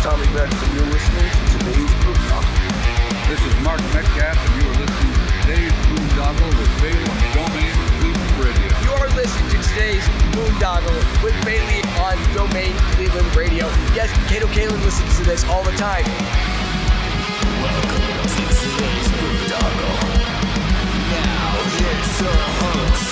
Tommy Rex, and you're listening to today's Boondoggle. This is Mark Metcalf, and you are listening to today's Boondoggle with Bailey on Domain Cleveland Radio. You are listening to today's Boondoggle with Bailey on Domain Cleveland Radio. Yes, Kato Kalin listens to this all the time. Welcome to today's Boondoggle. Now, here's your host.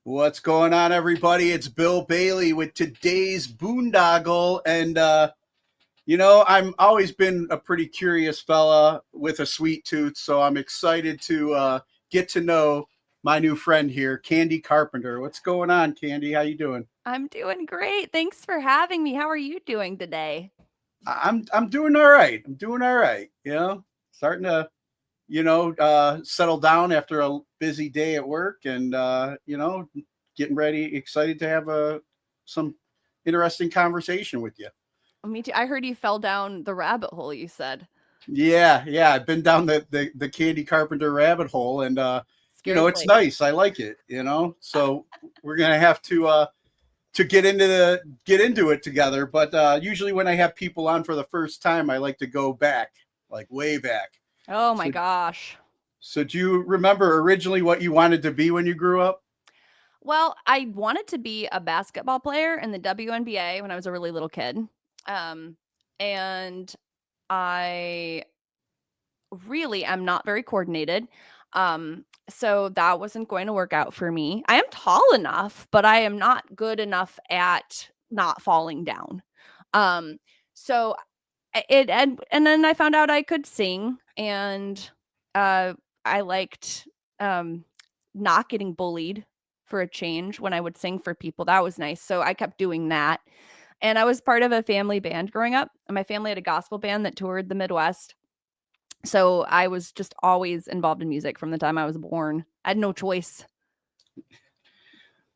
What's going on, everybody? It's Bill Bailey with today's Boondoggle. And, I've always been a pretty curious fella with a sweet tooth, so I'm excited to get to know my new friend here, Candi Carpenter. What's going on, Candi? How you doing? I'm doing great. Thanks for having me. How are you doing today? I'm doing all right. Starting to settle down after a busy day at work and, getting ready, excited to have some interesting conversation with you. Me too. I heard you fell down the rabbit hole, you said. Yeah. I've been down the Candi Carpenter rabbit hole and, it's nice. I like it, so we're going to have to get into it together. But usually when I have people on for the first time, I like to go back, like way back. Oh my gosh. So do you remember originally what you wanted to be when you grew up? Well, I wanted to be a basketball player in the WNBA when I was a really little kid. And I really am not very coordinated. So that wasn't going to work out for me. I am tall enough, but I am not good enough at not falling down. So it and then I found out I could sing, and I liked not getting bullied for a change when I would sing for people. That was nice. So I kept doing that. And I was part of a family band growing up, and my family had a gospel band that toured the Midwest. So I was just always involved in music from the time I was born. I had no choice.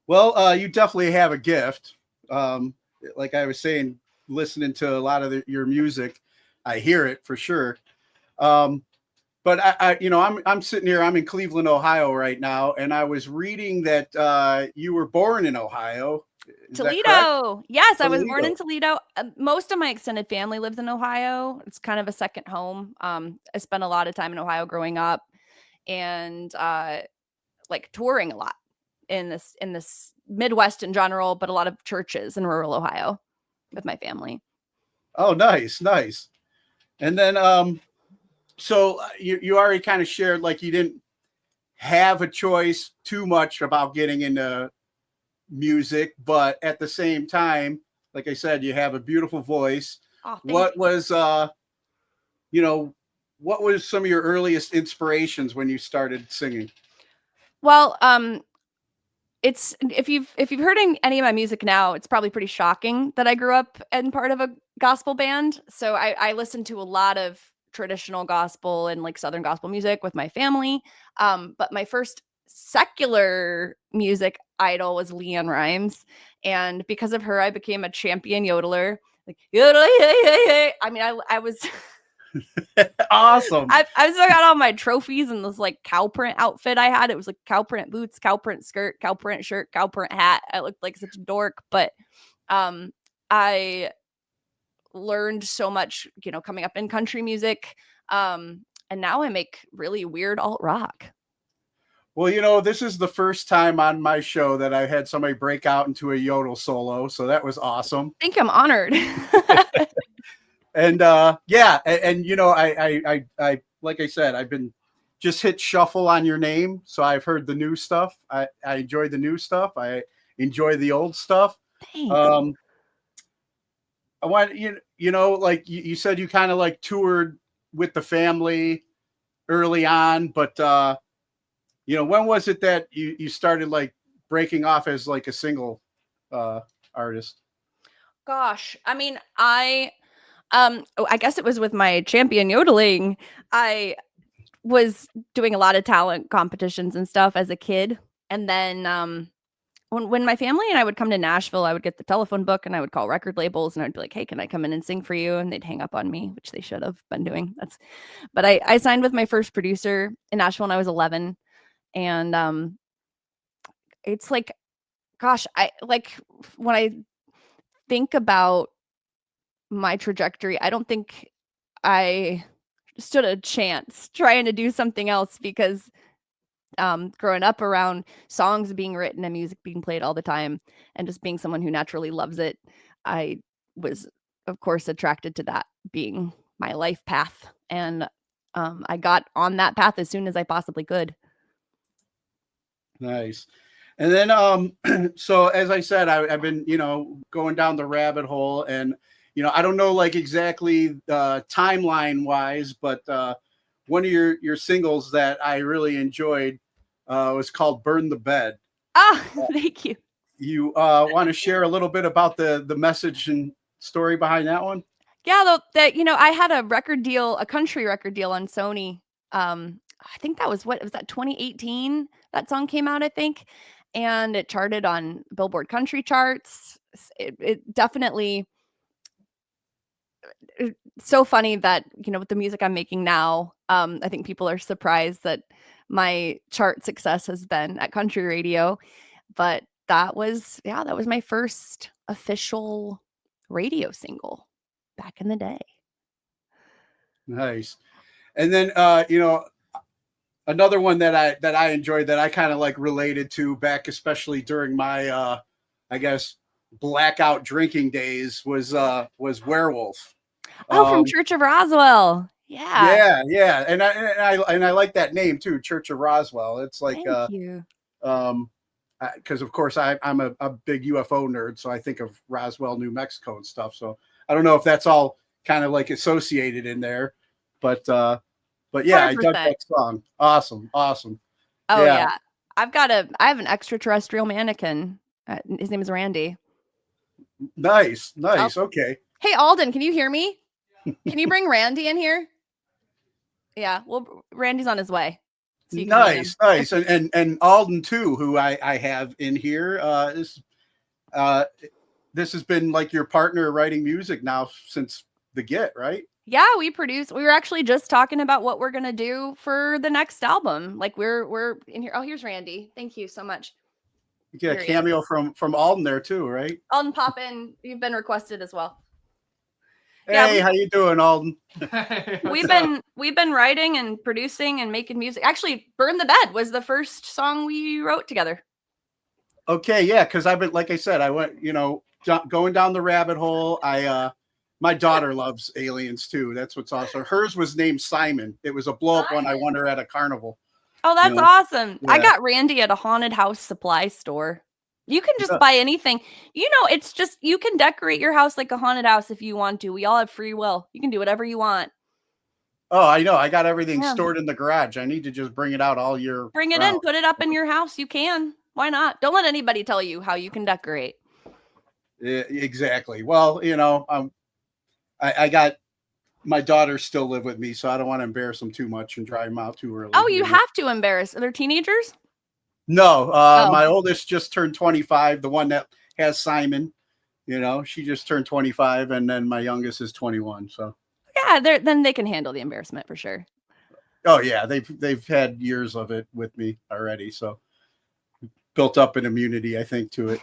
Well, you definitely have a gift. Like I was saying, listening to a lot of your music, I hear it for sure. But I'm sitting here. I'm in Cleveland, Ohio right now, and I was reading that you were born in Ohio. Is Toledo. Yes, Toledo. I was born in Toledo. Most of my extended family lives in Ohio. It's kind of a second home. I spent a lot of time in Ohio growing up, and touring a lot in this Midwest in general, but a lot of churches in rural Ohio with my family. Oh, nice. And then so you already kind of shared, like, you didn't have a choice too much about getting into music, but at the same time, like I said, you have a beautiful voice. Oh, what was some of your earliest inspirations when you started singing? Well, it's if you've heard any of my music now, it's probably pretty shocking that I grew up in part of a gospel band. So I listened to a lot of traditional gospel and like Southern gospel music with my family. But my first secular music idol was Leanne Rimes, and because of her, I became a champion yodeler. Like yodel, hey. I mean, I was awesome. I've still got all my trophies and this like cow print outfit I had. It was like cow print boots, cow print skirt, cow print shirt, cow print hat. I looked like such a dork, but I learned so much, coming up in country music. And now I make really weird alt rock. Well, this is the first time on my show that I had somebody break out into a yodel solo, so that was awesome. I think I'm honored. And I like I said, I've been just hit shuffle on your name, so I've heard the new stuff. I enjoy the new stuff. I enjoy the old stuff. Thanks. I want like you said, you kind of like toured with the family early on, but when was it that you started like breaking off as like a single artist? Gosh, I mean, I guess it was with my champion yodeling. I was doing a lot of talent competitions and stuff as a kid, and then when my family and I would come to Nashville, I would get the telephone book and I would call record labels and I'd be like, "Hey, can I come in and sing for you?" And they'd hang up on me, which they should have been doing. But I signed with my first producer in Nashville when I was 11, and it's like, gosh, when I think about my trajectory, I don't think I stood a chance trying to do something else because growing up around songs being written and music being played all the time and just being someone who naturally loves it, I was, of course, attracted to that being my life path. And I got on that path as soon as I possibly could. Nice. And then, so as I said, I've been, going down the rabbit hole, and, I don't know like exactly timeline wise, but one of your singles that I really enjoyed was called "Burn the Bed." Ah, thank you. You want to share a little bit about the message and story behind that one? Yeah, I had a country record deal on Sony. I think that was 2018 that song came out, I think, and it charted on Billboard country charts. It definitely so funny that, with the music I'm making now, I think people are surprised that my chart success has been at country radio, but that was my first official radio single back in the day. Nice. And then, another one that I enjoyed that I kind of like related to back, especially during my, I guess, blackout drinking days was Werewolf. Oh, from Church of Roswell. Yeah. Yeah, and I like that name too, Church of Roswell. It's like, Thank you. because of course I'm a big UFO nerd, so I think of Roswell, New Mexico, and stuff. So I don't know if that's all kind of like associated in there, but yeah, I dug 100%. that song. Awesome. Oh Yeah. yeah. I have an extraterrestrial mannequin. His name is Randy. Nice. Oh. Okay. Hey Alden, can you hear me? Can you bring Randy in here? Yeah, well, Randy's on his way. So you can meet him. Nice. And Alden too, who I have in here. This has been like your partner writing music now since the get, right? Yeah, we were actually just talking about what we're gonna do for the next album. Like we're in here. Oh, here's Randy. Thank you so much. You get a Here he is. cameo from Alden there too, right? Alden, pop in. You've been requested as well. Hey, how you doing, Alden? We've been writing and producing and making music. Actually, "Burn the Bed" was the first song we wrote together. Okay, yeah, because I've been, like I said, I went, going down the rabbit hole. My daughter loves aliens too. That's what's awesome. Hers was named Simon. It was a blow up when I won her at a carnival. Oh, that's awesome. Yeah. I got Randy at a haunted house supply store. You can just buy anything. It's just, you can decorate your house like a haunted house if you want to. We all have free will. You can do whatever you want. Oh, I know. I got everything stored in the garage. I need to just bring it out all year. Bring it in, put it up in your house. You can. Why not? Don't let anybody tell you how you can decorate. Yeah, exactly. Well, I got my daughters still live with me, so I don't want to embarrass them too much and drive them out too early. Oh, you have to embarrass. Are they teenagers? No, my oldest just turned 25. The one that has Simon, she just turned 25, and then my youngest is 21. So yeah, then they can handle the embarrassment for sure. Oh yeah, they've had years of it with me already, so built up an immunity, I think, to it.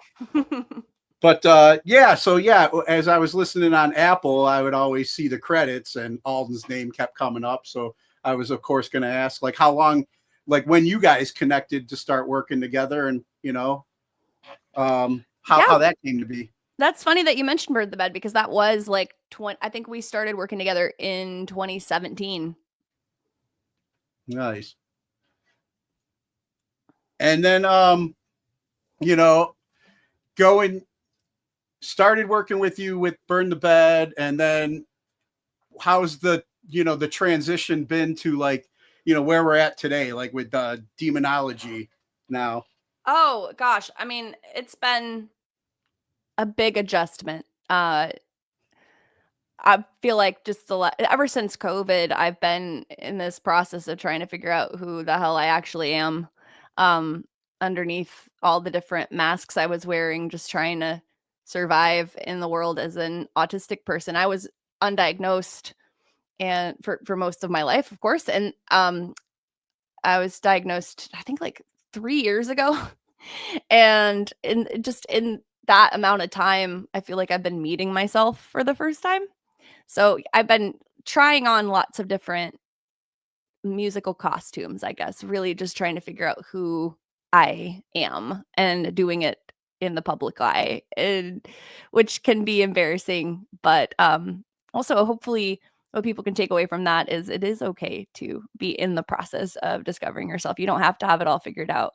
But as I was listening on Apple, I would always see the credits, and Alden's name kept coming up. So I was, of course, going to ask, like, how long, like, when you guys connected to start working together, and how that came to be. That's funny that you mentioned "Burn the Bed" because that was like I think we started working together in 2017. Nice. And then started working with you with "Burn the Bed," and then how's the transition been to, like, where we're at today, like with Demonology now? Oh gosh, I mean, it's been a big adjustment. I feel like just ever since COVID, I've been in this process of trying to figure out who the hell I actually am. I'm underneath all the different masks I was wearing, just trying to survive in the world as an autistic person. I was undiagnosed and for most of my life, of course. And I was diagnosed, I think, like 3 years ago. And in that amount of time, I feel like I've been meeting myself for the first time. So I've been trying on lots of different musical costumes, I guess, really just trying to figure out who I am and doing it in the public eye, and which can be embarrassing, but also hopefully what people can take away from that is it is okay to be in the process of discovering yourself. You don't have to have it all figured out.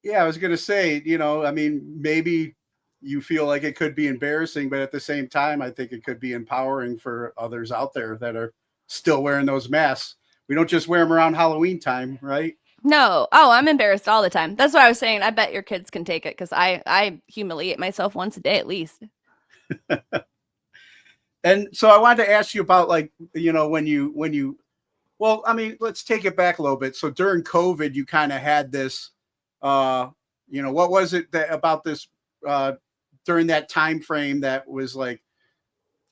Yeah, I was gonna say, I mean, maybe you feel like it could be embarrassing, but at the same time, I think it could be empowering for others out there that are still wearing those masks. We don't just wear them around Halloween time, right? No. Oh, I'm embarrassed all the time. That's why I was saying I bet your kids can take it because I humiliate myself once a day at least. And so I wanted to ask you about, like, well, I mean, let's take it back a little bit. So during COVID, you kind of had this, what was it that about this during that time frame that was like,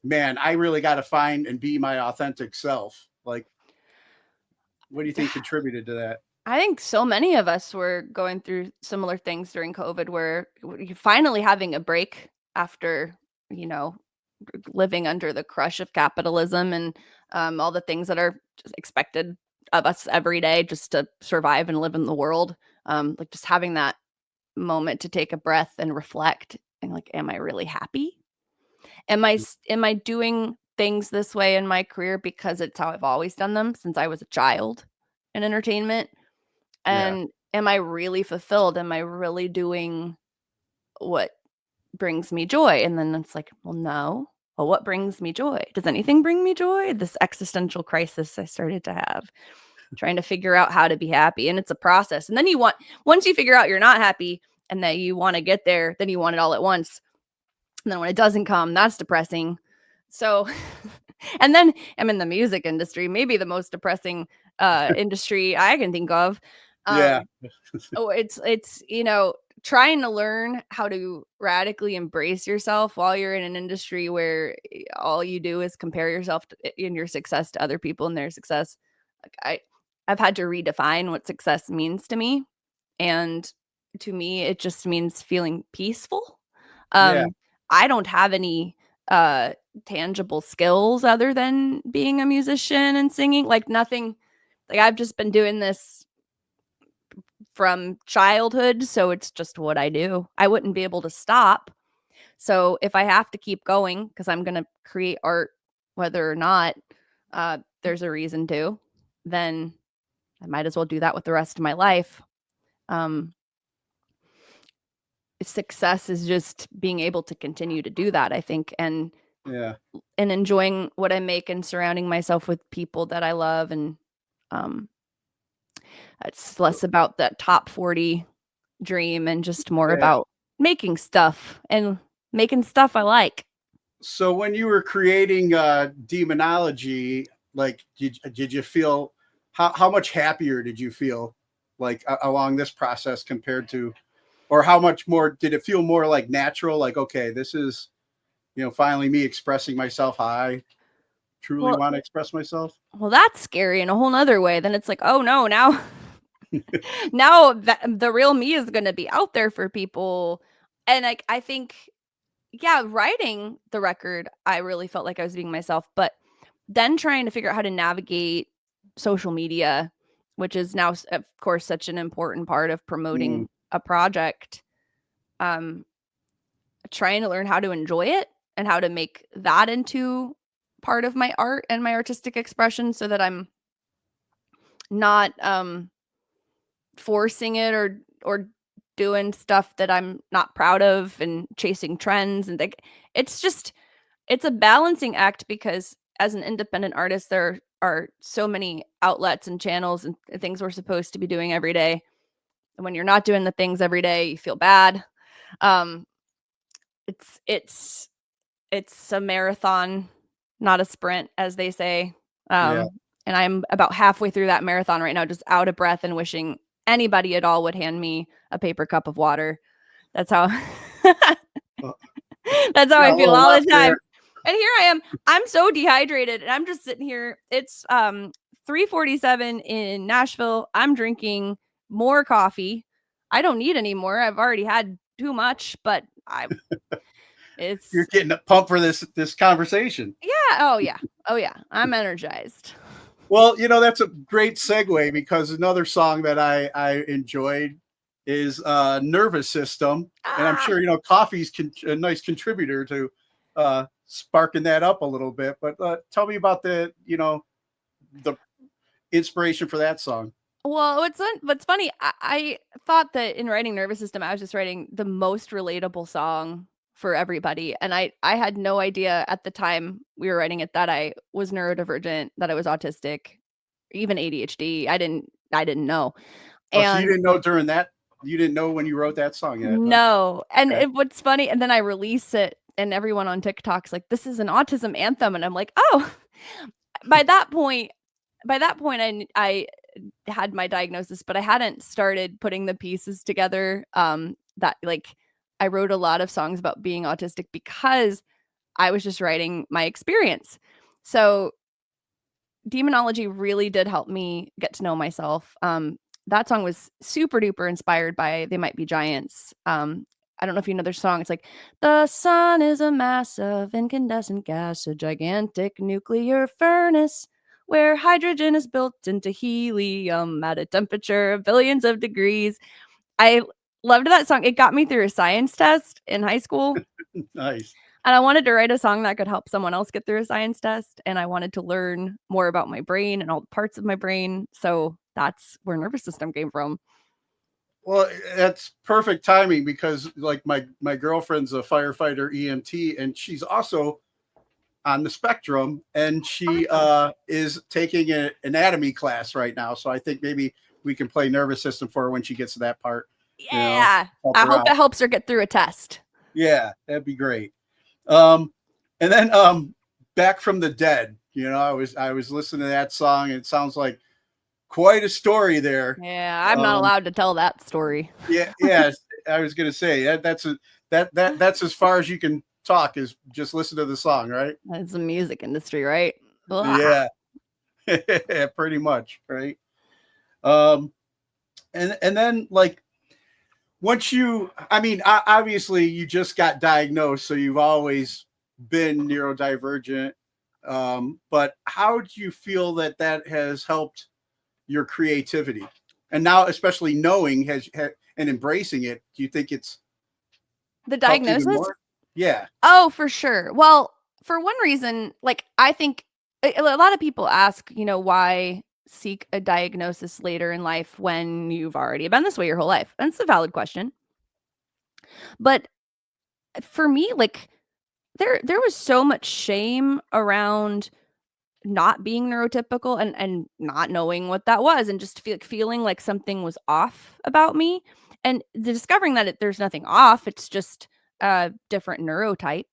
man, I really got to find and be my authentic self. Like, what do you think contributed to that? I think so many of us were going through similar things during COVID where you're finally having a break after, you know, living under the crush of capitalism and all the things that are just expected of us every day just to survive and live in the world. Like just having that moment to take a breath and reflect and like, am I really happy? Am I doing things this way in my career because it's how I've always done them since I was a child in entertainment? Yeah. And am I really fulfilled? Am I really doing what brings me joy? And then it's like, well, no. Well, what brings me joy? Does anything bring me joy? This existential crisis I started to have, trying to figure out how to be happy. And it's a process. And then once you figure out you're not happy and that you want to get there, then you want it all at once. And then when it doesn't come, that's depressing. So, and then I'm in the music industry, maybe the most depressing industry I can think of. Yeah. Oh, it's trying to learn how to radically embrace yourself while you're in an industry where all you do is compare yourself in your success to other people and their success. Like I've had to redefine what success means to me, and to me, it just means feeling peaceful. Yeah. Um, I don't have any uh tangible skills other than being a musician and singing. Like nothing. Like I've just been doing this from childhood, so it's just what I do. I wouldn't be able to stop. So if I have to keep going because I'm gonna create art, whether or not there's a reason to, then I might as well do that with the rest of my life. Um, Success is just being able to continue to do that, I think, Yeah. and enjoying what I make and surrounding myself with people that I love, and um, it's less about that top 40 dream and just more Yeah. about making stuff and making stuff I like. So when you were creating Demonology, like, did you feel how much happier did you feel like along this process compared to, or how much more did it feel more like natural? Like, okay, this is, finally me expressing myself how I truly Well, want to express myself. well, that's scary in a whole nother way. Then it's like, oh no, now now that the real me is going to be out there for people. And like I think, yeah, writing the record, I really felt like I was being myself, but then trying to figure out how to navigate social media, which is now, of course, such an important part of Mm, promoting a project. Um, Trying to learn how to enjoy it and how to make that into part of my art and my artistic expression so that I'm not forcing it or doing stuff that I'm not proud of and chasing trends, and like it's a balancing act because as an independent artist there are so many outlets and channels and things we're supposed to be doing every day. And when you're not doing the things every day, you feel bad. Um it's it's It's a marathon, not a sprint, as they say. yeah. And I'm about halfway through that marathon right now, just out of breath and wishing anybody at all would hand me a paper cup of water. That's how that's how Yeah, I a feel little all the left time. there. And here I am. I'm so dehydrated and I'm just sitting here. It's 3:47 in Nashville. I'm drinking more coffee. I don't need any more. I've already had too much, but it's You're getting a pump for this conversation. yeah. Oh yeah. Oh yeah. I'm energized. Well, that's a great segue because another song that I enjoyed is Nervous System. And I'm Ah. sure, coffee's a nice contributor to sparking that up a little bit. But tell me about the inspiration for that song. Well, what's funny, I thought that in writing Nervous System, I was just writing the most relatable song for everybody. And I had no idea at the time we were writing it that I was neurodivergent, that I was autistic, even ADHD. I didn't know. Oh, so you And didn't know you didn't know when you wrote that song yet, huh? no. And Okay. what's funny, and then I release it and everyone on TikTok's like, this is an autism anthem. And I'm like, oh, by that point, I had my diagnosis, but I hadn't started putting the pieces together. That like I wrote a lot of songs about being autistic because I was just writing my experience. So Demonology really did help me get to know myself. That song was super duper inspired by They Might Be Giants. I don't know if you know their song. It's like, the sun is a mass of incandescent gas, a gigantic nuclear furnace where hydrogen is built into helium at a temperature of billions of degrees. I loved that song. It got me through a science test in high school. Nice. And I wanted to write a song that could help someone else get through a science test, and I wanted to learn more about my brain and all the parts of my brain, so that's where nervous system came from. Well, that's perfect timing because like my girlfriend's a firefighter EMT and she's also on the spectrum and she Awesome. is taking an anatomy class right now. So I think maybe we can play nervous system for her when she gets to that part, Yeah. help I her hope out. it helps her get through a test. Yeah, that'd be great. And then Back from the Dead, I was listening to that song and it sounds like quite a story there. Yeah, I'm not Um, allowed to tell that story. yeah, I was gonna say that's as far as you can talk is just listen to the song, right? It's the music industry, right? Ugh. Yeah, pretty much, right? Um, and then like once I mean, obviously you just got diagnosed, so you've always been neurodivergent. But how do you feel that has helped your creativity? And now, especially knowing and embracing it, do you think it's The helped even diagnosis? more? Yeah. Oh, for sure. Well, for one reason, like, I think a lot of people ask, why seek a diagnosis later in life when you've already been this way your whole life? And it's a valid question. But for me, like, there was so much shame around not being neurotypical and not knowing what that was and just feeling like something was off about me. And discovering that there's nothing off, it's just a different neurotype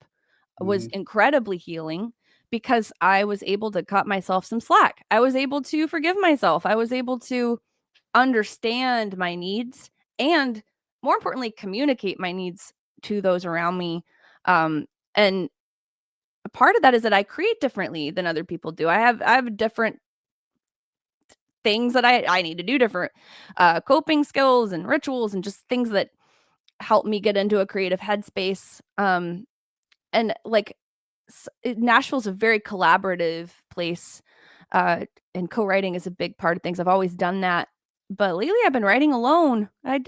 was Mhm. incredibly healing because I was able to cut myself some slack. I was able to forgive myself. I was able to understand my needs and, more importantly, communicate my needs to those around me. And a part of that is that I create differently than other people do. I have different things that I need to do, different coping skills and rituals and just things that help me get into a creative headspace. And like Nashville's a very collaborative place, uh, and co-writing is a big part of things. I've always done that, but lately I've been writing alone. I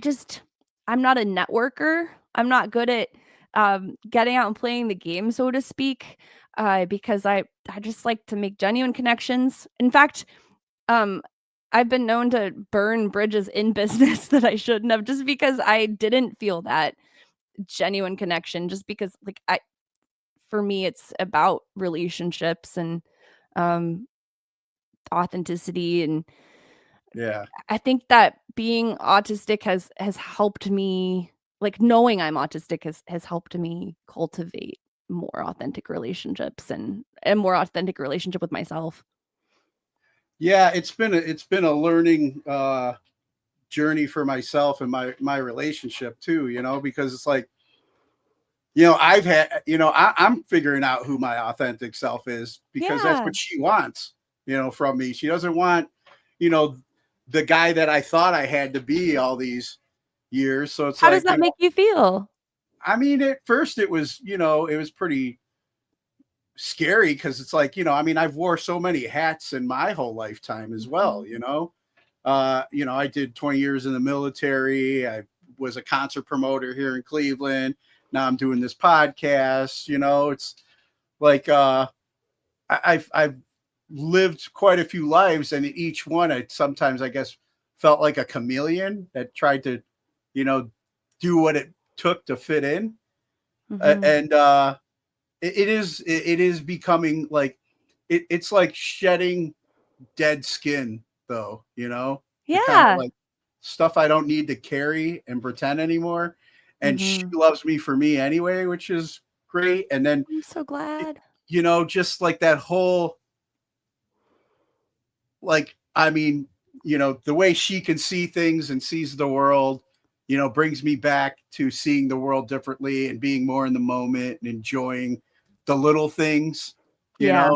just I'm not a networker. I'm not good at getting out and playing the game, so to speak, because I just like to make genuine connections. In fact, um, I've been known to burn bridges in business that I shouldn't have, just because I didn't feel that genuine connection. Just because, like, for me, it's about relationships and um, authenticity, and Yeah. I think that being autistic has helped me, like, knowing I'm autistic has helped me cultivate more authentic relationships and a more authentic relationship with myself. Yeah, it's been a learning journey for myself and my relationship too, because it's like, I've had, I'm figuring out who my authentic self is because that's Yeah. what she wants, from me. She doesn't want, you know, the guy that I thought I had to be all these years. So it's How does like, that make you feel? I mean, at first it was, it was pretty scary because it's like, I've wore so many hats in my whole lifetime as well, Mhm. I did 20 years in the military. I was a concert promoter here in Cleveland. Now I'm doing this podcast. It's like I've lived quite a few lives, and in each one, I sometimes, I guess, felt like a chameleon that tried to, you know, do what it took to fit in. Mhm. And it is becoming like it's like shedding dead skin, though, to kind of Yeah. like stuff I don't need to carry and pretend anymore. And she Mhm. loves me for me anyway, which is great. And then, I'm so glad. just like that whole, like, I mean, the way she can see things and sees the world, brings me back to seeing the world differently and being more in the moment and enjoying the little things, Yeah.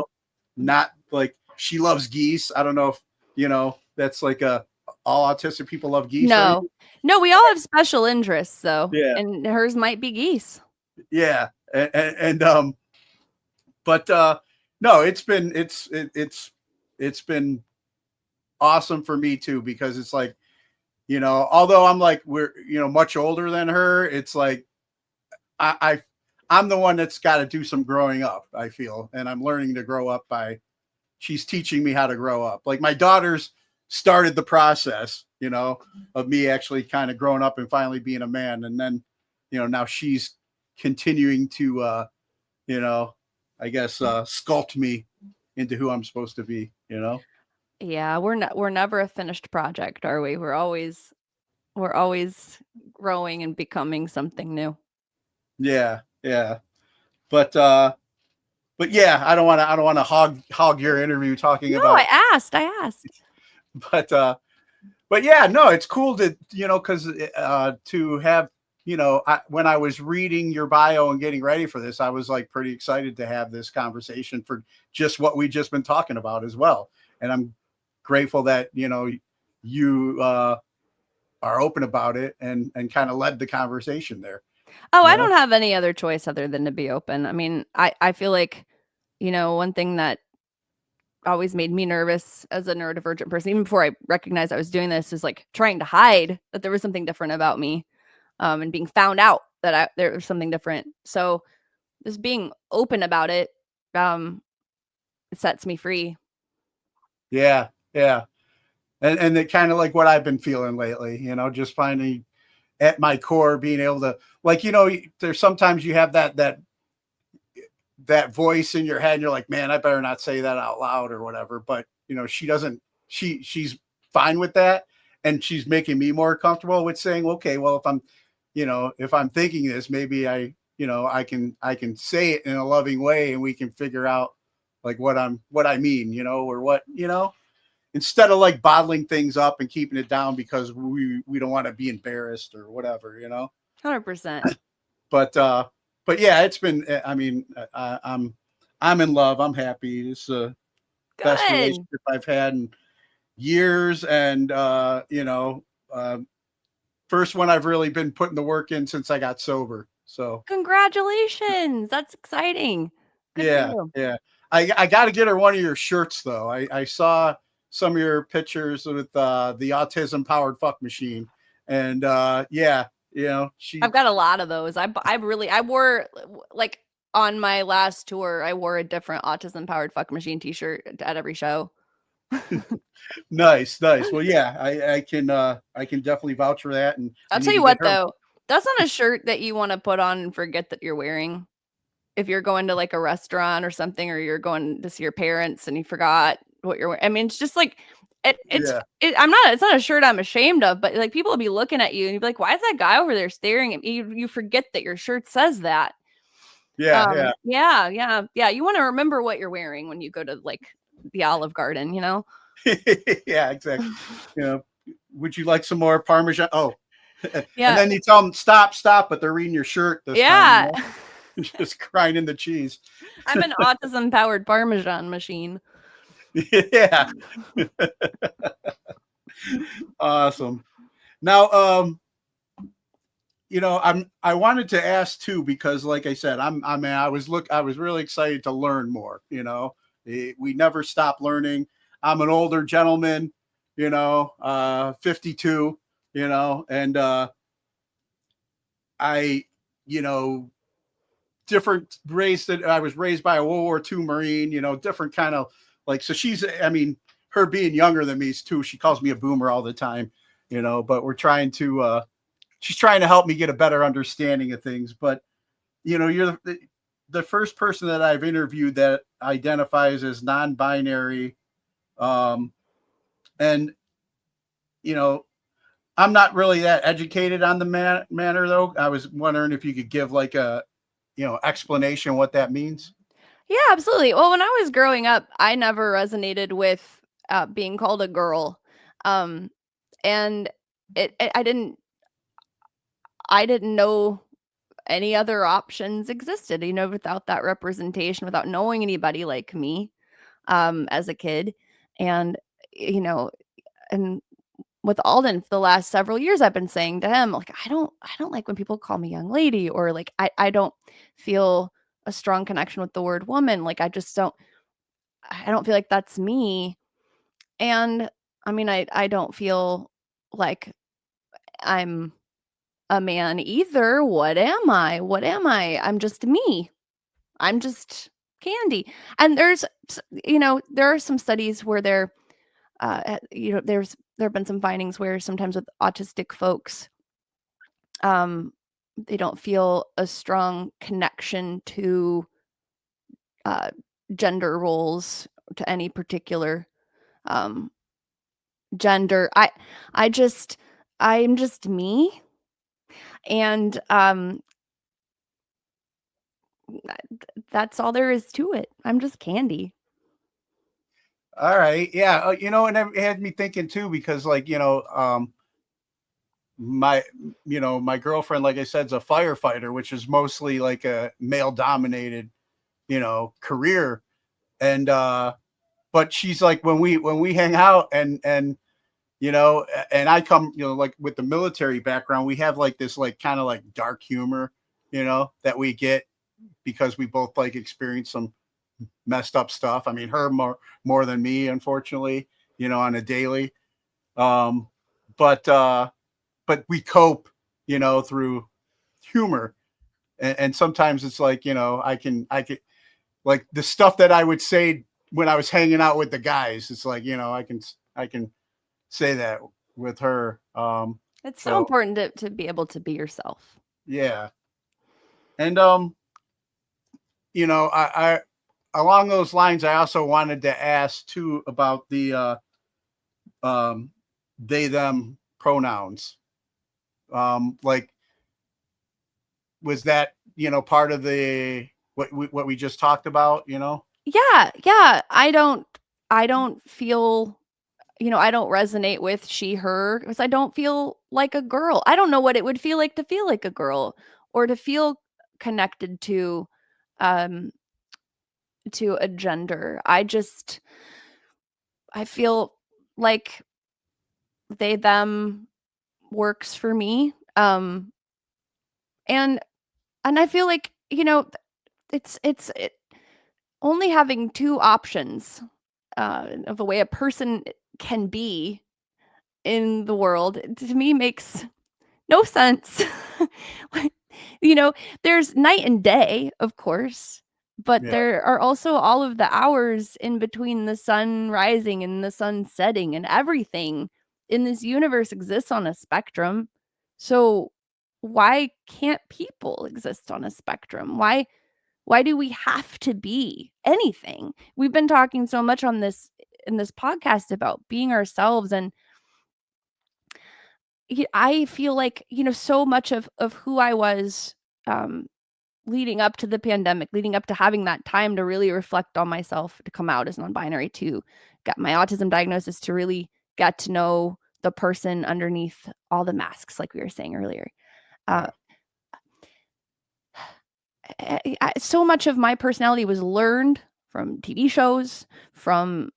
not like she loves geese. I don't know if, that's like all autistic people love geese or No. anything. No, we all have special interests though, Yeah. and hers might be geese. Yeah. And but no, it's been awesome for me too, because it's like, although I'm like, we're, much older than her, it's like I, I I'm the one that's got to do some growing up, I feel, and I'm learning to grow up by she's teaching me how to grow up. Like my daughter's started the process, of me actually kind of growing up and finally being a man, and then, now she's continuing to, you know, I guess sculpt me into who I'm supposed to be. Yeah, we're never a finished project, are we? We're always growing and becoming something new. Yeah, yeah. But yeah, I don't want to hog your interview talking No, about, I asked. but but yeah, no, it's cool to, because to have, when I was reading your bio and getting ready for this, I was like pretty excited to have this conversation for just what we just been talking about as well. And I'm grateful that, you are open about it and kind of led the conversation there. Oh, You I know? don't have any other choice other than to be open. I mean, I feel like, one thing that always made me nervous as a neurodivergent person, even before I recognized I was doing this, is like trying to hide that there was something different about me, and being found out that there was something different. So just being open about it, um, it sets me free. Yeah, yeah. And it kind of like what I've been feeling lately, just finding at my core being able to, like, there's sometimes you have that voice in your head and you're like, man, I better not say that out loud or whatever. But she doesn't, she's fine with that. And she's making me more comfortable with saying, okay, well, if I'm thinking this, maybe I can say it in a loving way and we can figure out like what I mean, or what, instead of like bottling things up and keeping it down because we don't want to be embarrassed or whatever. 100%. But yeah, it's been, I mean, I'm in love. I'm happy. It's the best Good. relationship I've had in years. And first one I've really been putting the work in since I got sober. So Congratulations. That's exciting. Good for yeah, you. yeah. I got to get her one of your shirts though. I saw some of your pictures with the autism powered fuck machine, and yeah, I've she, got a lot of those. I wore like on my last tour, I wore a different autism powered fuck machine t-shirt at every show. nice, nice. Well, yeah, I can definitely vouch for that, and I I'll need tell to you get what her. though, that's not a shirt that you want to put on and forget that you're wearing. If you're going to like a restaurant or something, or you're going to see your parents and you forgot what you're wearing. I mean, it's just like Yeah, it's not a shirt I'm ashamed of, but like people will be looking at you and you'd be like, why is that guy over there staring at me? You forget that your shirt says that. yeah, yeah. Yeah, yeah, yeah. You want to remember what you're wearing when you go to like the Olive Garden, you know? Yeah, exactly. You know, would you like some more Parmesan? Oh, and Yeah. then you tell them stop, stop, but they're reading your shirt this time. Yeah. Just grinding the cheese. I'm an autism powered Parmesan machine. Yeah, awesome. Now, I wanted to ask too because, like I said, I was really excited to learn more. We never stop learning. I'm an older gentleman, 52, and I, you know, different race that I was raised by a World War II Marine, different kind of like, so her being younger than me too, she calls me a boomer all the time, but she's trying to help me get a better understanding of things. But, you're the first person that I've interviewed that identifies as non-binary. And, you know, I'm not really that educated on the manner though. I was wondering if you could give like a, explanation what that means. Yeah, absolutely. Well, when I was growing up, I never resonated with being called a girl. Um, and I didn't know any other options existed, without that representation, without knowing anybody like me as a kid. And, you know, and with Alden for the last several years, I've been saying to him, like, I don't like when people call me young lady, or like I don't feel a strong connection with the word woman. Like I don't feel like that's me. And I mean, I don't feel like I'm a man either. What am I? What am I? I'm just me. I'm just Candy. And there are some studies where there have been some findings where sometimes with autistic folks, um, they don't feel a strong connection to uh, gender roles, to any particular um, gender. I'm just me, and that's all there is to it. I'm just Candy. All right. Yeah. And it had me thinking too, because like, my, my girlfriend, like I said, is a firefighter, which is mostly like a male dominated, career. And, but she's like, when we hang out and I come, like with the military background, we have like this, like, kind of like dark humor, that we get because we both like experience some messed up stuff. I mean, her more than me, unfortunately, on a daily. Um, but we cope, through humor. And sometimes it's like, I can like the stuff that I would say when I was hanging out with the guys. It's like, I can say that with her. It's so So important to be able to be yourself. yeah. And, I along those lines, I also wanted to ask too about the, um, they, them pronouns. Like, was that, part of the, what we just talked about, Yeah, yeah. I don't feel, I don't resonate with she, her, because I don't feel like a girl. I don't know what it would feel like to feel like a girl, or to feel connected um to a gender. I feel like they, them works for me. And I feel like, it's only having two options of a way a person can be in the world, to me makes no sense. Like, there's night and day, of course, but yeah. there are also all of the hours in between the sun rising and the sun setting, and everything in this universe exists on a spectrum. So why can't people exist on a spectrum? Why do we have to be anything? We've been talking so much in this podcast about being ourselves, and I feel like, so much of who I was, um, leading up to the pandemic, leading up to having that time to really reflect on myself, to come out as non-binary, to get my autism diagnosis, to really get to know the person underneath all the masks, like we were saying earlier. Uh, so much of my personality was learned from TV shows, from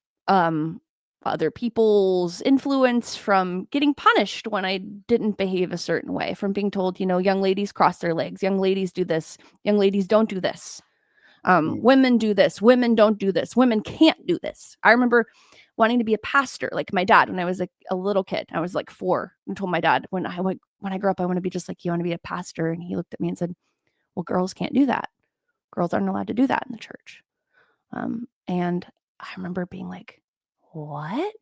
other people's influence, from getting punished when I didn't behave a certain way, from being told, young ladies cross their legs, young ladies do this, young ladies don't do this. Women do this, women don't do this, women can't do this. I remember wanting to be a pastor, like my dad, when I was a little kid. I was like 4 and told my dad, when I grow up, I want to be just like you, I want to be a pastor. And he looked at me and said, well, girls can't do that. Girls aren't allowed to do that in the church. And I remember being like, what?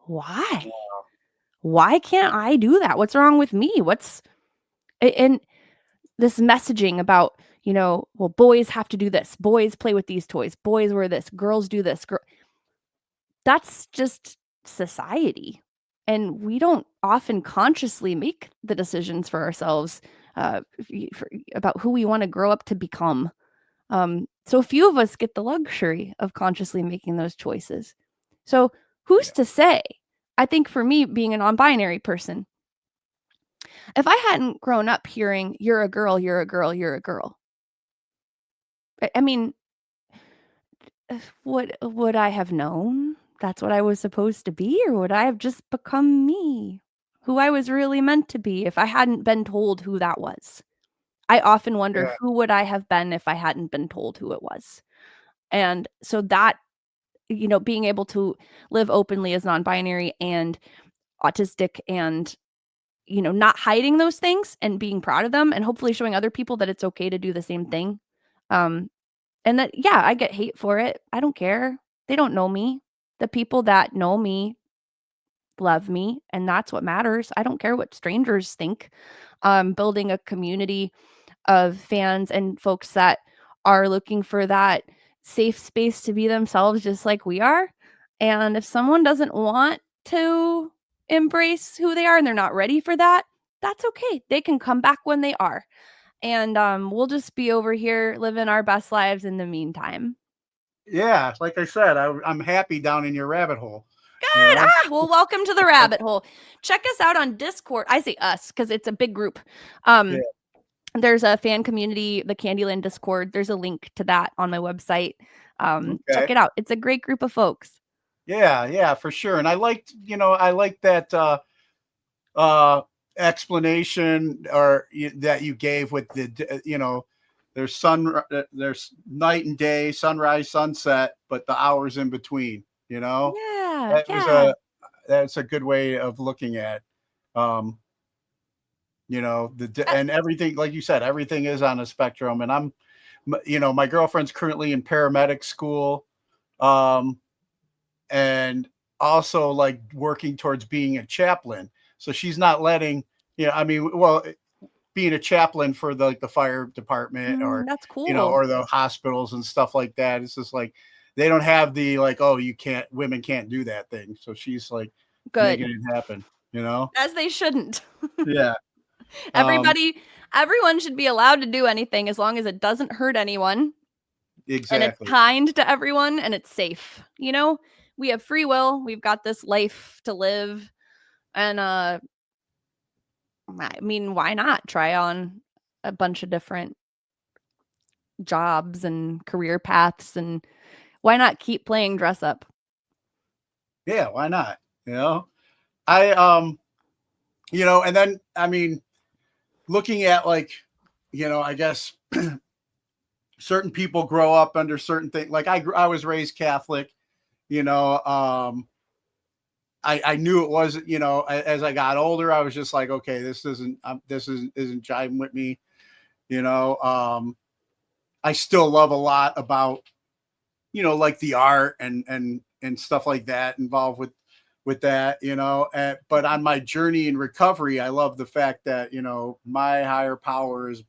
Why? Why can't I do that? What's wrong with me? And this messaging about, well, boys have to do this. Boys play with these toys. Boys wear this. Girls do this. That's just society. And we don't often consciously make the decisions for ourselves about who we want to grow up to become. So few of us get the luxury of consciously making those choices. So who's to say? I think for me, being a non-binary person, if I hadn't grown up hearing, you're a girl, you're a girl, you're a girl, I mean, would I have known that's what I was supposed to be? Or would I have just become me, who I was really meant to be, if I hadn't been told who that was? I often wonder, who would I have been if I hadn't been told who it was? And so that, being able to live openly as non-binary and autistic, and, not hiding those things and being proud of them, and hopefully showing other people that it's okay to do the same thing. And that, yeah, I get hate for it. I don't care. They don't know me. The people that know me love me, and that's what matters. I don't care what strangers think. Building a community of fans and folks that are looking for that safe space to be themselves, just like we are. And if someone doesn't want to embrace who they are and they're not ready for that, that's okay. They can come back when they are. And we'll just be over here living our best lives in the meantime. Yeah, like I said, I'm happy down in your rabbit hole. Good. Well, welcome to the rabbit hole. Check us out on Discord. I say us because it's a big group. There's a fan community, the Candyland Discord. There's a link to that on my website. Check it out. It's a great group of folks. Yeah, for sure. And I liked that explanation that you gave with the, there's night and day, sunrise, sunset, but the hours in between, that's a good way of looking at, and everything, like you said, everything is on a spectrum. And my girlfriend's currently in paramedic school, and also like working towards being a chaplain. So she's not letting, being a chaplain for the fire department, or that's cool, or the hospitals and stuff like that. It's just like they don't have the women can't do that thing. So she's like making it happen, as they shouldn't. Yeah. Everyone should be allowed to do anything as long as it doesn't hurt anyone. Exactly. And it's kind to everyone and it's safe. We have free will. We've got this life to live. And why not try on a bunch of different jobs and career paths, and why not keep playing dress up? Yeah, why not? And then looking at I guess certain people grow up under certain things. Like I was raised Catholic, I knew it wasn't, as I got older, I was just like, okay, this isn't jiving with me. I still love a lot about, like the art and stuff like that involved with that, but on my journey in recovery, I love the fact that, my higher power is,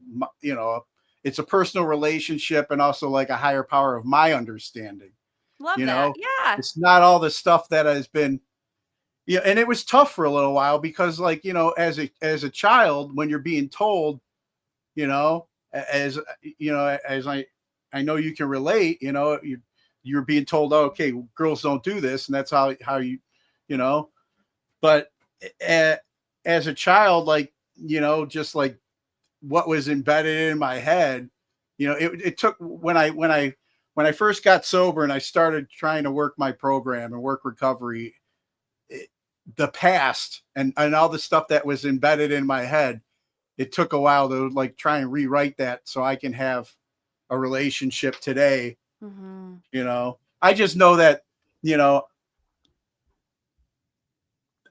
it's a personal relationship and also like a higher power of my understanding. Love that. Yeah. It's not all the stuff that has been, and it was tough for a little while because as a child, when you're being told, as you know, as I know you can relate, you know, you're being told, oh, okay, girls don't do this, and that's how you, you know, but as a child, like, you know, just like what was embedded in my head, you know, it took when I first got sober and I started trying to work my program and work recovery, the past and all the stuff that was embedded in my head, it took a while to like try and rewrite that so I can have a relationship today. Mm-hmm. You know, I just know that, you know,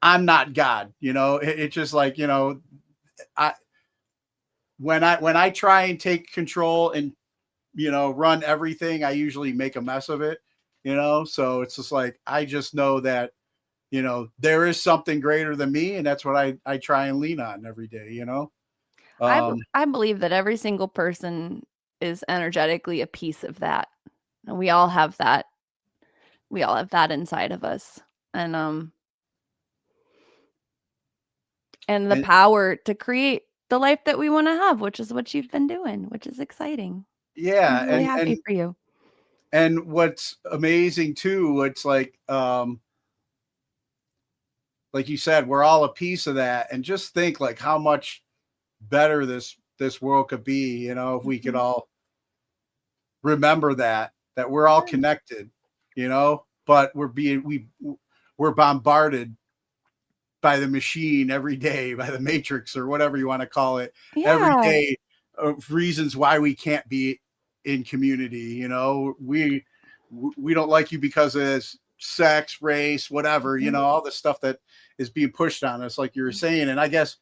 I'm not God, you know, it's just like, you know, I, when I try and take control and, you know, run everything, I usually make a mess of it, you know? So it's just like, I just know that, you know, there is something greater than me. And that's what I try and lean on every day, you know? I believe that every single person is energetically a piece of that. And we all have that. We all have that inside of us. And the and power to create the life that we want to have, which is what you've been doing, which is exciting. yeah. I'm really happy for you. And what's amazing too, it's like you said, we're all a piece of that. And just think like how much better this world could be, you know, if we could all remember that we're all connected, you know, but we're bombarded by the machine every day, by the matrix or whatever you want to call it, every Yeah. day, of reasons why we can't be in community. You know, we don't like you because of sex, race, whatever, you know, all the stuff that is being pushed on us, like you were saying. And I guess,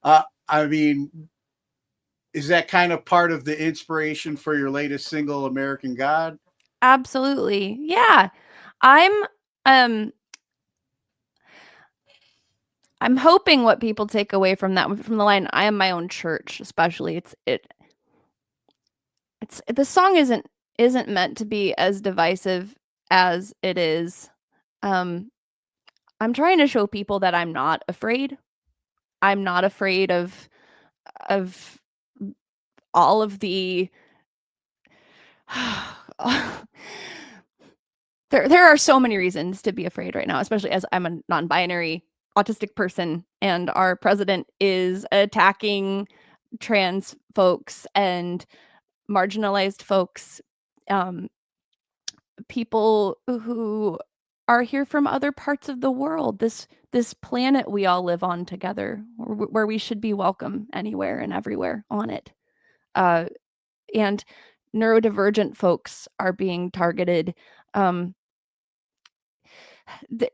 I mean, is that kind of part of the inspiration for your latest single, American God? Absolutely. Yeah. I'm um I'm hoping what people take away from that, from the line, I am my own church, especially. It's the song isn't meant to be as divisive as it is. Um I'm trying to show people that I'm not afraid. I'm not afraid of all of the there are so many reasons to be afraid right now, especially as I'm a non-binary autistic person and our president is attacking trans folks and marginalized folks, um, people who are here from other parts of the world, this planet we all live on together, where we should be welcome anywhere and everywhere on it. Uh, and neurodivergent folks are being targeted. Um, th-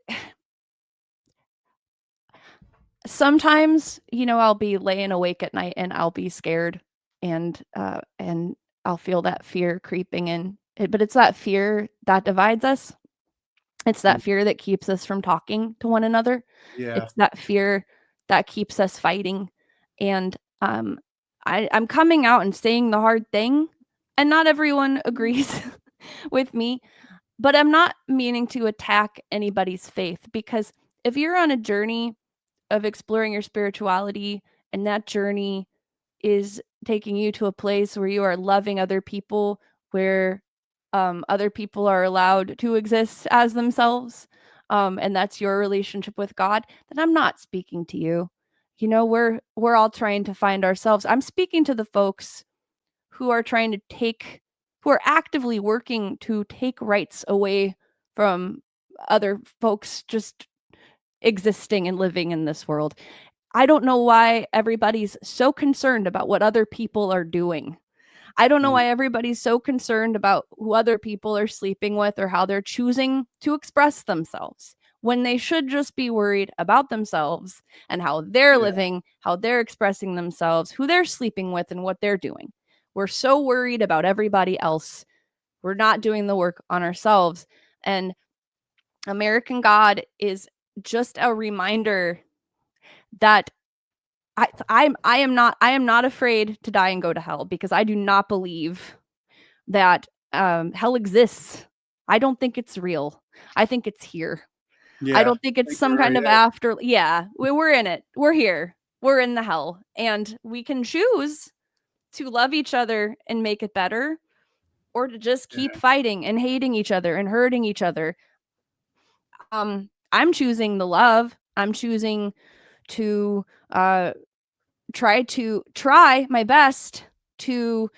Sometimes, you know, I'll be laying awake at night and I'll be scared and I'll feel that fear creeping in. But it's that fear that divides us. It's that fear that keeps us from talking to one another. Yeah. It's that fear that keeps us fighting. And I'm coming out and saying the hard thing, and not everyone agrees with me, but I'm not meaning to attack anybody's faith, because if you're on a journey of exploring your spirituality and that journey is taking you to a place where you are loving other people, where other people are allowed to exist as themselves, and that's your relationship with God, then I'm not speaking to you. You know, we're all trying to find ourselves. I'm speaking to the folks who are trying to who are actively working to take rights away from other folks just existing and living in this world. I don't know why everybody's so concerned about what other people are doing. I don't know why everybody's so concerned about who other people are sleeping with or how they're choosing to express themselves, when they should just be worried about themselves and how they're living, how they're expressing themselves, who they're sleeping with, and what they're doing. We're so worried about everybody else. We're not doing the work on ourselves. And American God is just a reminder that I am not afraid to die and go to hell, because I do not believe that hell exists. I don't think it's real. I think it's here. I Yeah. don't think it's Like some you're kind right of at it. after. Yeah, we're in it. We're here. We're in the hell, and we can choose to love each other and make it better, or to just keep fighting and hating each other and hurting each other. I'm choosing the love. I'm choosing to try my best to,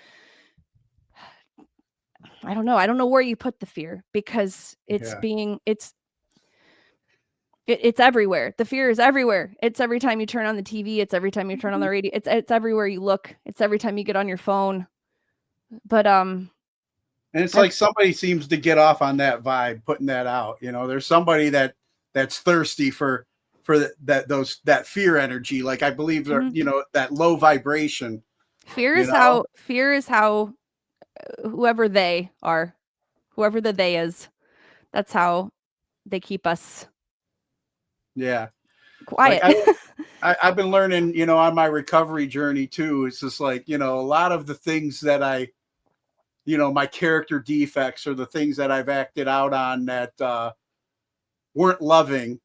I don't know where you put the fear, because it's everywhere. The fear is everywhere. It's every time you turn on the TV, it's every time you turn on the radio, it's everywhere you look, it's every time you get on your phone. But and it's like somebody seems to get off on that vibe, putting that out. There's somebody that's thirsty for that fear energy. Like, I believe that low vibration. Fear is how whoever they are, whoever the they is, that's how they keep us quiet. Like, I've been learning, on my recovery journey too. It's just like, a lot of the things that my character defects, or the things that I've acted out on that weren't loving.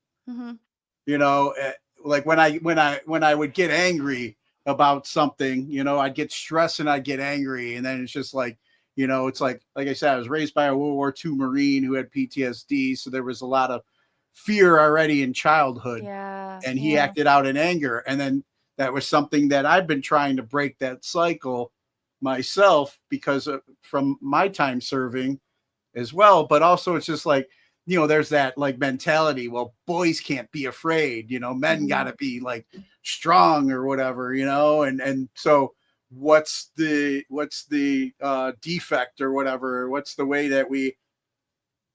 Like when I would get angry about something, I'd get stressed and I'd get angry, and then it's just like, it's like I said, I was raised by a World War II Marine who had PTSD, so there was a lot of fear already in childhood. And he acted out in anger, and then that was something that I've been trying to break that cycle myself, because from my time serving as well. But also, it's just like, there's that like mentality, well, boys can't be afraid, men gotta be like strong or whatever, and so what's the defect or whatever? What's the way that we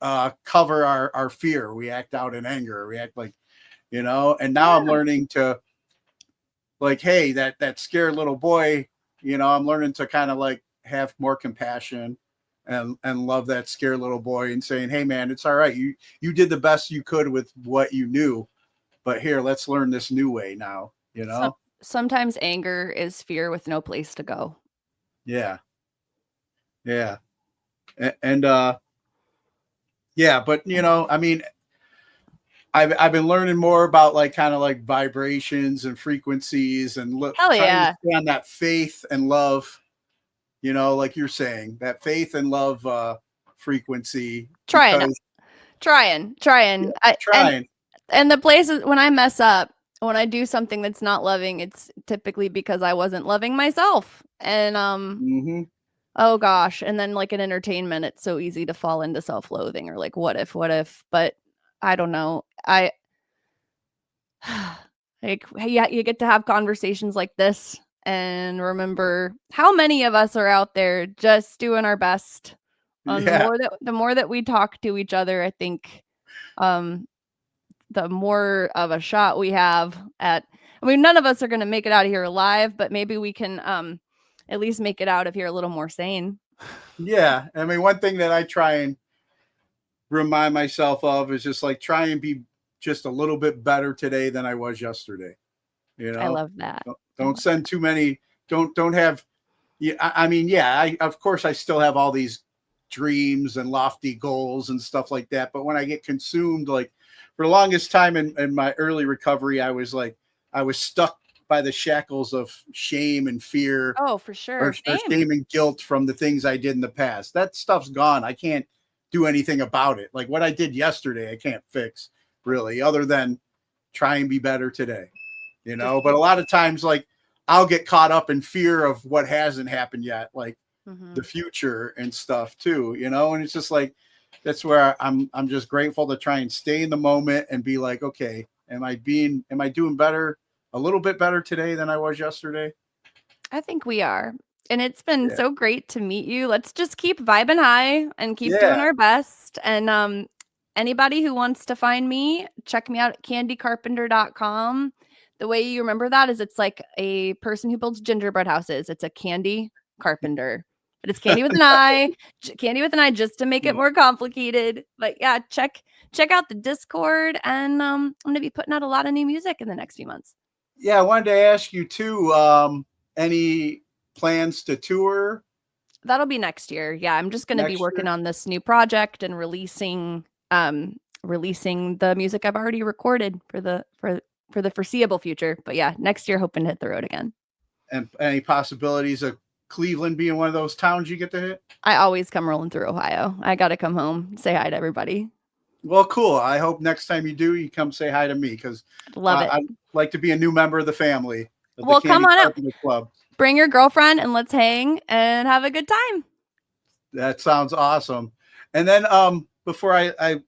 cover our fear? We act out in anger, we act like, and now I'm learning to, like, hey, that scared little boy, I'm learning to kind of like have more compassion and love that scared little boy, and saying, hey man, it's all right. You did the best you could with what you knew, but here, let's learn this new way now, Sometimes anger is fear with no place to go. Yeah. And but I mean, I've been learning more about like kind of like vibrations and frequencies, and trying to stay on that faith and love, like you're saying, that faith and love frequency. Trying. And the places when I mess up, when I do something that's not loving, it's typically because I wasn't loving myself. And oh gosh, and then like in entertainment, it's so easy to fall into self-loathing, or like what if, but I don't know. Like, yeah, you get to have conversations like this and remember how many of us are out there just doing our best. The more that we talk to each other, I think the more of a shot we have at, I mean, none of us are going to make it out of here alive, but maybe we can at least make it out of here a little more sane. Yeah. I mean, one thing that I try and remind myself of is just like, try and be just a little bit better today than I was yesterday. I love that. Don't send too many, don't have, I mean, of course I still have all these dreams and lofty goals and stuff like that. But when I get consumed, like for the longest time in my early recovery, I was stuck by the shackles of shame and fear. Oh, for sure. Or shame and guilt from the things I did in the past. That stuff's gone. I can't do anything about it. Like what I did yesterday, I can't fix really, other than try and be better today, but a lot of times, like, I'll get caught up in fear of what hasn't happened yet, like the future and stuff too, and it's just like, that's where I'm just grateful to try and stay in the moment and be like, okay, am I doing better, a little bit better today than I was yesterday? I think we are. And it's been so great to meet you. Let's just keep vibing high and keep doing our best. And anybody who wants to find me, check me out at candicarpenter.com. The way you remember that is it's like a person who builds gingerbread houses. It's a Candi Carpenter. But it's Candy with an I. Candy with an I, just to make it more complicated. But yeah, check out the Discord. And I'm going to be putting out a lot of new music in the next few months. Yeah, I wanted to ask you too, any plans to tour? That'll be next year. Yeah, I'm just going to be working on this new project and releasing the music I've already recorded for the foreseeable future. But yeah, next year hoping to hit the road again. And any possibilities of Cleveland being one of those towns you get to hit? I always come rolling through Ohio. I got to come home, say hi to everybody. Well, cool. I hope next time you do, you come say hi to me because Love it. I'd like to be a new member of the family of Well, the come Candi on out. Carpenter Club. Bring your girlfriend and let's hang and have a good time. That sounds awesome. And then before I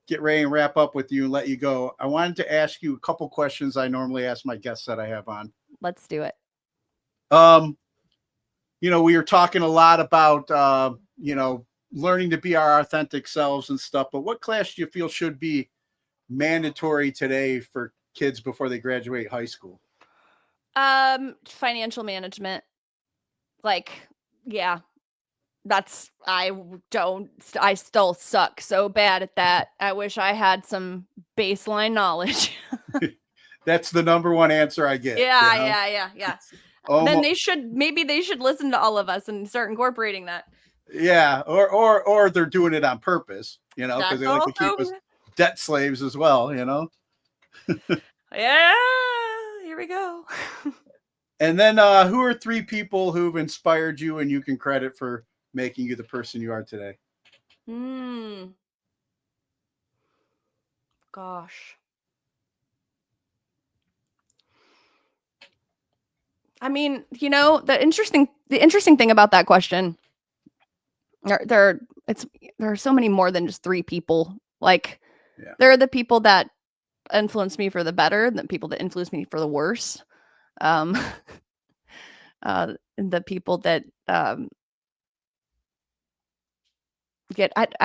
get ready and wrap up with you and let you go, I wanted to ask you a couple questions I normally ask my guests that I have on. Let's do it. You know, we were talking a lot about you know, learning to be our authentic selves and stuff, but what class do you feel should be mandatory today for kids before they graduate high school? Financial management. Like, yeah. I still suck so bad at that. I wish I had some baseline knowledge. That's the number one answer I get. Yeah, you know? yeah. Almo- Then maybe they should listen to all of us and start incorporating that. yeah, or they're doing it on purpose, you know, because That's they like to keep also us debt slaves as well, you know. yeah. Here we go. And then who are 3 people who've inspired you and you can credit for making you the person you are today? Gosh. I mean, you know, the interesting thing about that question, there are so many more than just 3 people. Like, Yeah. there are the people that influenced me for the better, the people that influenced me for the worse. And the people that I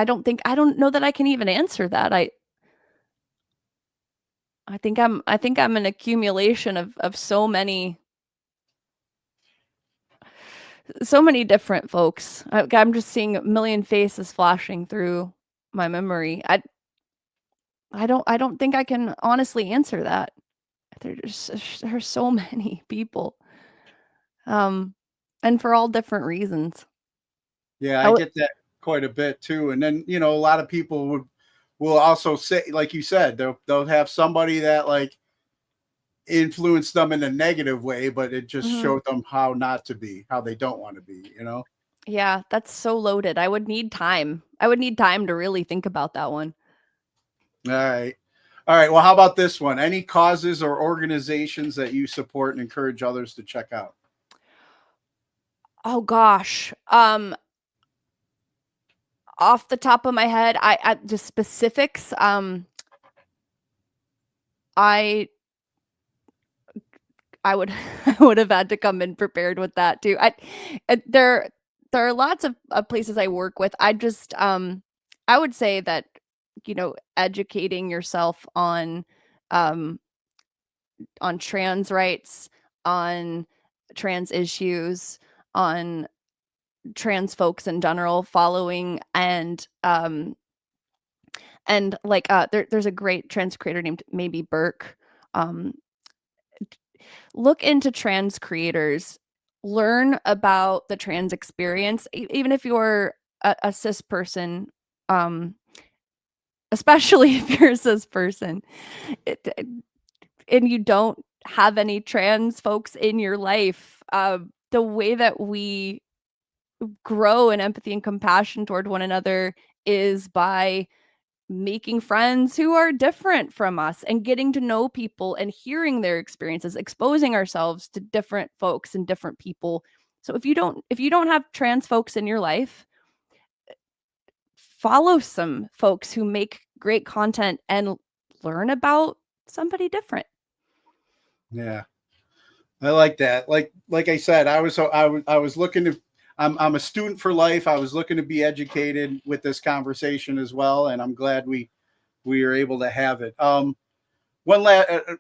don't know that I can even answer that. I think I'm an accumulation of so many different folks. I'm just seeing a million faces flashing through my memory. I don't think I can honestly answer that. There's so many people. And for all different reasons. Yeah, I get that quite a bit too. And then, you know, a lot of people will also say, like you said, they'll have somebody that like influenced them in a negative way, but it just showed them how not to be, how they don't want to be, you know? Yeah, that's so loaded. I would need time. I would need time to really think about that one. All right. All right. Well, how about this one? Any causes or organizations that you support and encourage others to check out? Oh gosh. Off the top of my head, I just specifics. I would I would have had to come in prepared with that too. There are lots of places I work with. I just I would say that, you know, educating yourself on trans rights, on trans issues, on trans folks in general, following and like there's a great trans creator named Maybe Burke. Look into trans creators, learn about the trans experience, even if you're a cis person, especially if you're a cis person, and you don't have any trans folks in your life. The way that we grow in empathy and compassion toward one another is by making friends who are different from us and getting to know people and hearing their experiences, exposing ourselves to different folks and different people. So if you don't have trans folks in your life, follow some folks who make great content and learn about somebody different. Yeah. I like that. Like I said, I was looking to I'm a student for life. I was looking to be educated with this conversation as well, and I'm glad we are able to have it. One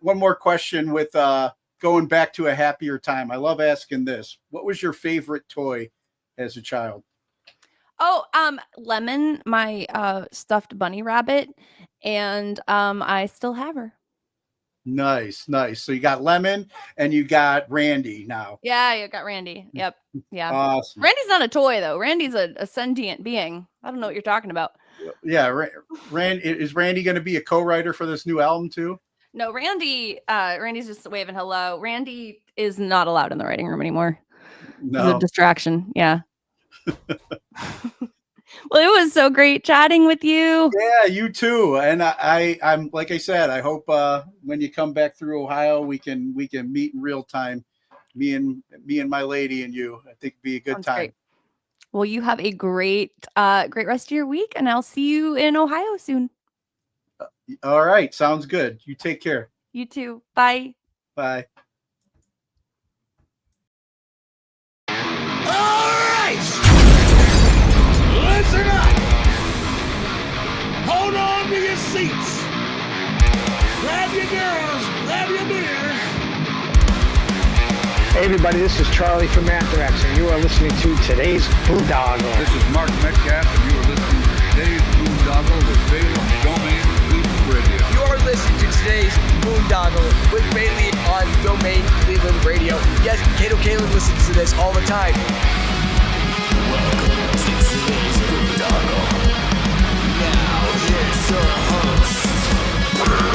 more question with going back to a happier time. I love asking this. What was your favorite toy as a child? Oh, Lemon, my stuffed bunny rabbit, and I still have her. Nice. So you got Lemon and you got Randy now. Yeah, you got Randy. Yep. Yeah. Awesome. Randy's not a toy though. Randy's a sentient being. I don't know what you're talking about. Yeah, is Randy going to be a co-writer for this new album too? No, Randy's just waving hello. Randy is not allowed in the writing room anymore. It's a No. distraction. Yeah. Well, it was so great chatting with you. Yeah, you too. And I'm like I said, I hope when you come back through Ohio, we can meet in real time. Me and my lady and you. I think it'd be a good Sounds time. great. Well, you have a great rest of your week, and I'll see you in Ohio soon. All right, sounds good. You take care. You too. Bye. Bye. All right! Listen up! Hold on to your seats. Grab your girls, grab your beers. Hey everybody, this is Charlie from Anthrax, and you are listening to today's Boondoggle. This is Mark Metcalf, and you are listening to today's Boondoggle with Balaam Domain Cleveland Radio. You are listening to today's Boondoggle with Bailey on Domain Cleveland Radio. Yes, Kato Kalin listens to this all the time. Welcome to today's Boondoggle. Now here's your host.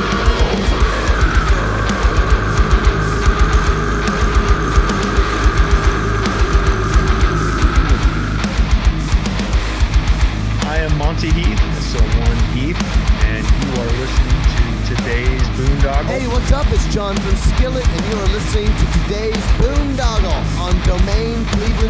I am Monty Heath, so one Heath, and you are listening to today's Boondoggle. Hey, what's up? It's John from Skillet, and you are listening to today's Boondoggle on Domain Cleveland